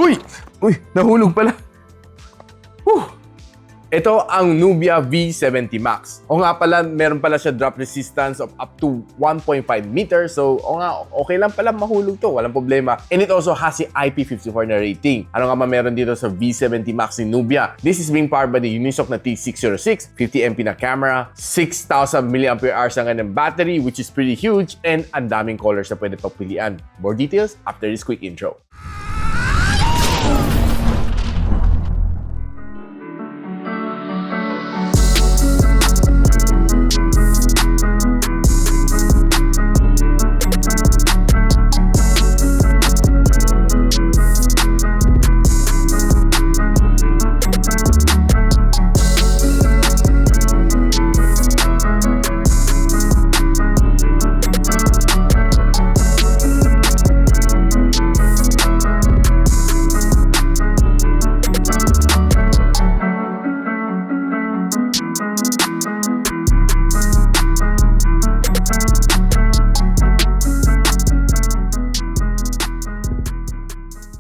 Uy! Uy! Nahulog pala. Ito ang Nubia V70 Max. O nga pala, meron pala siya drop resistance of up to 1.5 meters. So, okay lang pala mahulog to. Walang problema. And it also has the IP54 na rating. Ano nga meron dito sa V70 Max ni Nubia? This is being powered by the Unisoc na T606, 50MP na camera, 6,000 mAh ang kanyang battery, which is pretty huge, and ang daming colors na pwede pagpilian. More details after this quick intro.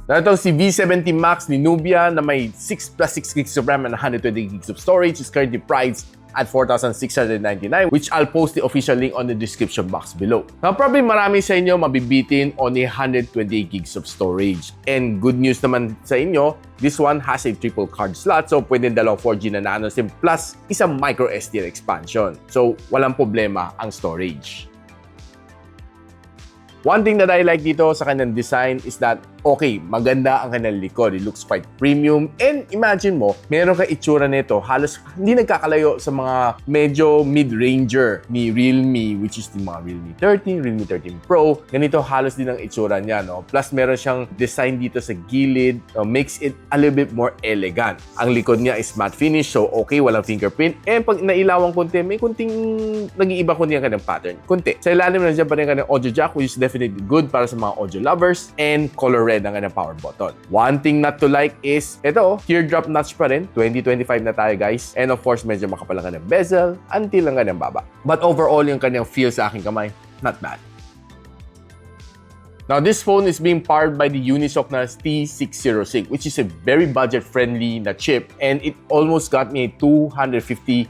Na itong si V70 Max ni Nubia na may 6 plus 6 gigs of RAM and 120 gigs of storage is currently priced at $4,699, which I'll post the official link on the description box below. Now, probably marami sa inyo mabibitin on a 120 gigs of storage. And good news naman sa inyo, this one has a triple card slot, so pwede dalawang 4G na nano SIM plus isang micro SD expansion. So, walang problema ang storage. One thing that I like dito sa kanyang design is that, okay, maganda ang kanyang likod. It looks quite premium. And imagine mo, meron ka itsura nito, halos hindi nagkakalayo sa mga medyo mid-ranger ni Realme, which is the mga Realme 13, Realme 13 Pro. Ganito halos din ang itsura niya, no? Plus, meron siyang design dito sa gilid, makes it a little bit more elegant. Ang likod niya is matte finish, so okay, walang fingerprint. And pag nailawang konti, may kunting nag-iiba kunti ang kanyang pattern. Kunti. Sa ilalim na dyan pa rin kanyang audio jack, which is definitely good para sa mga audio lovers, and color red ang kanyang power button. One thing not to like is, ito, teardrop notch pa rin. 2025 na tayo, guys. And of course, medyo makapal ang kanyang bezel until ang kanyang baba. But overall, yung kanyang feel sa aking kamay, not bad. Now, this phone is being powered by the Unisoc na T606, which is a very budget-friendly na chip, and it almost got me 250,000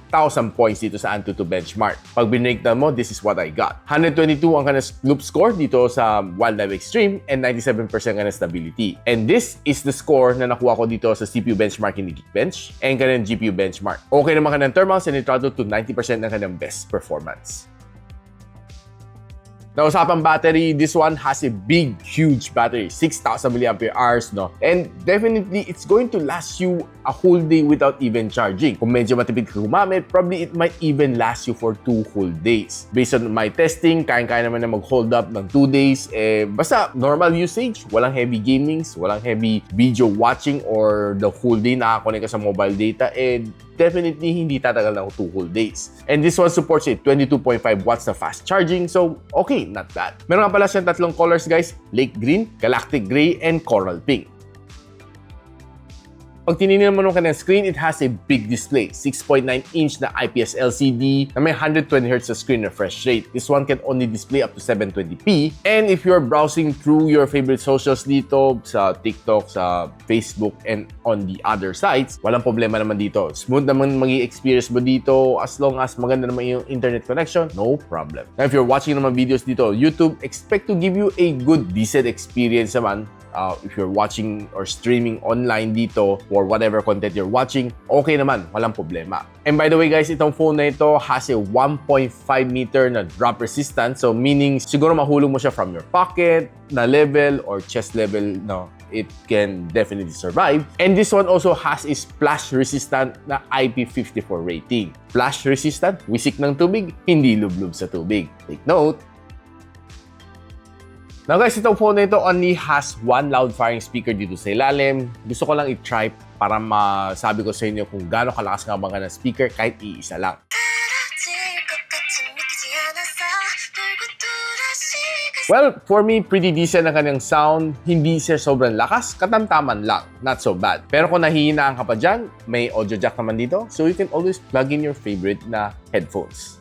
points dito sa Antutu benchmark. Pag binigtan mo, this is what I got. 122 ang kanyang loop score dito sa Wildlife Extreme, and 97% kanyang stability. And this is the score na nakuha ko dito sa CPU benchmarking ni Geekbench and kanyang GPU benchmark. Okay naman kanyang thermals, and it throttled to 90% ng kanyang best performance. Now, usapang battery, this one has a big, huge battery, 6,000 mAh, no? And definitely, it's going to last you a whole day without even charging. Kung medyo matipid ka gumamit, probably it might even last you for 2 whole days. Based on my testing, kaya naman na mag-hold up ng 2 days. Basta normal usage, walang heavy gamings, walang heavy video watching, or the whole day nakakonect ka sa mobile data, and definitely hindi tatagal ng 2 whole days. And this one supports a 22.5 watts na fast charging, so okay, not bad. Meron nga pala siyang tatlong colors, guys: lake green, galactic gray, and coral pink. Pag tinignan mo nung kanyang screen, it has a big display, 6.9-inch na IPS LCD na may 120Hz na screen refresh rate. This one can only display up to 720p. And if you're browsing through your favorite socials dito, sa TikTok, sa Facebook, and on the other sites, walang problema naman dito. Smooth naman mag-i-experience mo dito as long as maganda naman yung internet connection, no problem. Now, if you're watching naman videos dito, YouTube, expect to give you a good, decent experience naman. If you're watching or streaming online dito or whatever content you're watching, okay naman, walang problema. And by the way, guys, itong phone na ito has a 1.5 meter na drop resistance. So meaning, siguro mahulog mo siya from your pocket na level or chest level, no? It can definitely survive. And this one also has a splash resistant na IP54 rating. Splash resistant, wisik ng tubig, hindi lublub sa tubig. Take note. Now guys, itong phone na ito only has one loud firing speaker dito sa ilalim. Gusto ko lang i-try para masabi ko sa inyo kung gaano kalakas nga bang ng speaker kahit iisa lang. Well, for me, pretty decent ang kanyang sound. Hindi siya sobrang lakas, katamtaman lang. Not so bad. Pero kung nahihinaan ka pa dyan, may audio jack naman dito. So you can always plug in your favorite na headphones.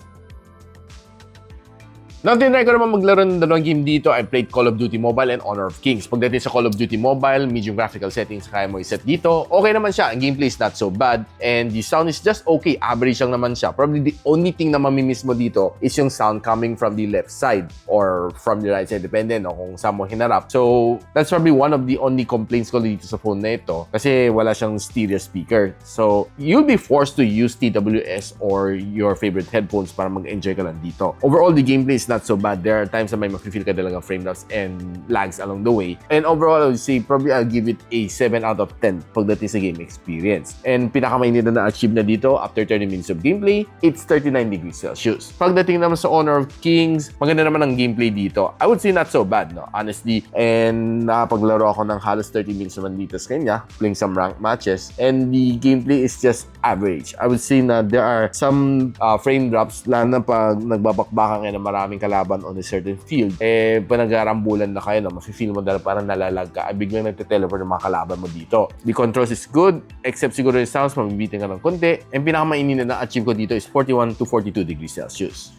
Now, tinry ko naman maglaro ng dalawang game dito. I played Call of Duty Mobile and Honor of Kings. Pagdating sa Call of Duty Mobile, medium graphical settings kaya mo i-set dito. Okay naman siya. Ang gameplay is not so bad. And the sound is just okay. Average lang naman siya. Probably the only thing na mamimiss mo dito is yung sound coming from the left side or from the right side. Depende no, kung saan mo hinarap. So, that's probably one of the only complaints ko dito sa phone na ito. Kasi wala siyang stereo speaker. So, you'll be forced to use TWS or your favorite headphones para mag-enjoy ka lang dito. Overall, the gameplay is not so bad. There are times na may mafe-feel ka talagang frame drops and lags along the way. And overall, I would say probably I'll give it a 7 out of 10 pagdating sa game experience. And pinakamainit na na-achieve na dito after 30 minutes of gameplay, it's 39 degrees Celsius. Pagdating naman sa Honor of Kings, maganda naman ang gameplay dito. I would say not so bad, no? Honestly. And nakapaglaro ako ng halos 30 minutes naman dito sa kanya, playing some ranked matches. And the gameplay is just average. I would say na there are some frame drops lalo na pag nagbabakbakan kayo ng maraming kalaban on a certain field, panag-arambulan na kayo, no? Mafe-feel mo dahil parang nalalag ka, biglang nagte-teleport ng mga kalaban mo dito. The controls is good, except siguro yung sounds, mamibitin ka ng konti. And pinakamainin na na-achieve ko dito is 41 to 42 degrees Celsius.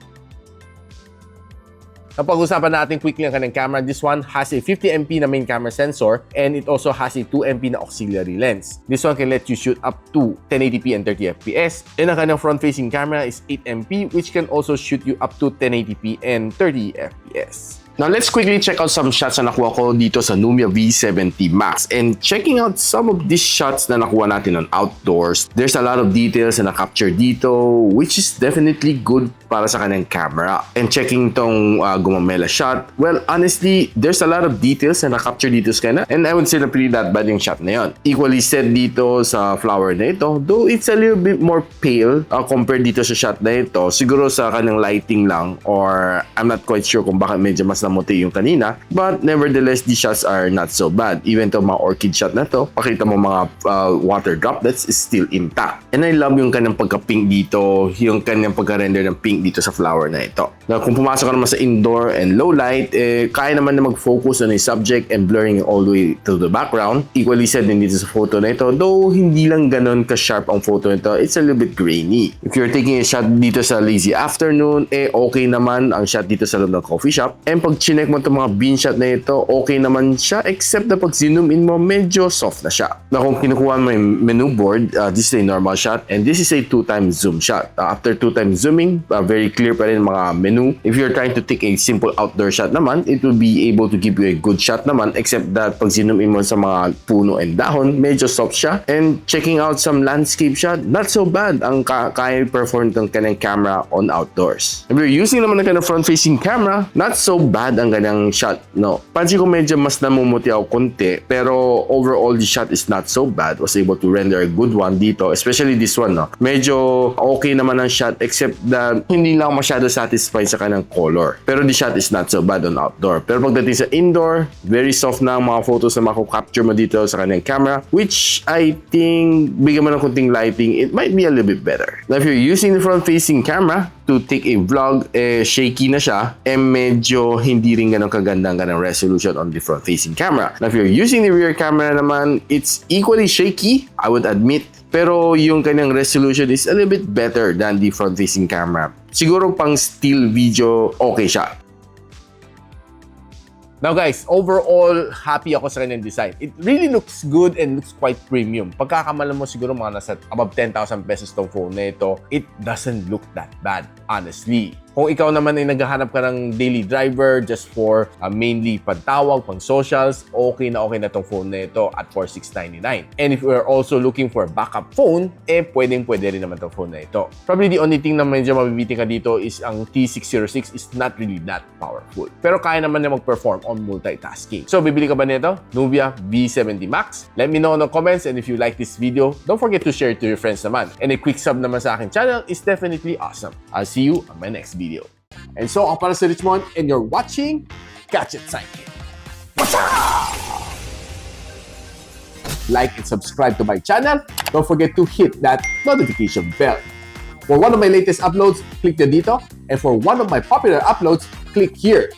Napag-usapan natin quickly ang kanyang camera. This one has a 50MP na main camera sensor and it also has a 2MP na auxiliary lens. This one can let you shoot up to 1080p and 30fps. And ang kanyang front-facing camera is 8MP which can also shoot you up to 1080p and 30fps. Now, let's quickly check out some shots na nakuha ko dito sa Nubia v70 Max. And checking out some of these shots na nakuha natin on outdoors, there's a lot of details na na-capture dito, which is definitely good para sa kanyang camera. And checking tong gumamela shot, well, honestly, there's a lot of details na na-capture dito sa kanya. And I would say na pretty not bad yung shot na yun. Equally said dito sa flower na ito, though it's a little bit more pale compared dito sa shot na ito. Siguro sa kanyang lighting lang, or I'm not quite sure kung bakit medyo mas namuti yung kanina, but nevertheless, these shots are not so bad. Even to mga orchid shot na to, pakita mo mga water droplets is still intact. And I love yung kanyang pagka-pink dito, yung kanyang pagka-render ng pink dito sa flower na ito. Now, kung pumasok ka naman sa indoor and low light, kaya naman na mag-focus on a subject and blurring all the way to the background. Equally said din dito sa photo na ito, though hindi lang ganun ka-sharp ang photo nito, it's a little bit grainy. If you're taking a shot dito sa lazy afternoon, okay naman ang shot dito sa loob ng coffee shop. And pag chinek mo itong mga bean shot na ito, okay naman siya, except na pag zoom in mo, medyo soft na siya. Na kung kinukuha mo yung menu board, this is a normal shot, and this is a 2x zoom shot. After 2x zooming, very clear pa rin mga menu. If you're trying to take a simple outdoor shot naman, it will be able to give you a good shot naman, except that pag zoom in mo sa mga puno and dahon, medyo soft siya. And checking out some landscape shot, not so bad ang kaya perform ng kanyang camera on outdoors. If you're using naman ng kanyang front-facing camera, not so bad ang kanyang shot, no. Pansin ko medyo mas namumuti ako konti, pero overall the shot is not so bad. Was able to render a good one dito, especially this one, no. Medyo okay naman ang shot, except that hindi lang masyado satisfied sa kanyang color. Pero the shot is not so bad on outdoor. Pero pagdating sa indoor, very soft na ang mga photos na mako-capture mo dito sa kanyang camera, which I think bigyan mo ng kunting lighting, it might be a little bit better. Now, if you're using the front-facing camera to take a vlog, shaky na siya, medyo hindi rin ganun kaganda ang ganang resolution on the front-facing camera. Now, if you're using the rear camera naman, it's equally shaky, I would admit, pero yung kanyang resolution is a little bit better than the front-facing camera. Siguro pang still video, okay siya. Now guys, overall, happy ako sa kanyang design. It really looks good and looks quite premium. Pagkakamalan mo siguro mga nasa above 10,000 pesos tong phone na ito, it doesn't look that bad, honestly. Kung ikaw naman ay naghahanap ka ng daily driver just for mainly pantawag, pang socials, okay na itong phone na ito at 4,699. And if you are also looking for a backup phone, pwedeng-pwede rin naman itong phone na ito. Probably the only thing na medyo mabibitin ka dito is ang T606 is not really that powerful. Pero kaya naman niya mag-perform on multitasking. So, bibili ka ba nito? Nubia v70 Max? Let me know in the comments, and if you like this video, don't forget to share it to your friends naman. And a quick sub naman sa aking channel is definitely awesome. I'll see you on my next video. And so, ako para sa Richmond, and you're watching Gadget Sidekick. What's up? Like and subscribe to my channel. Don't forget to hit that notification bell. For one of my latest uploads, click the dito. And for one of my popular uploads, click here.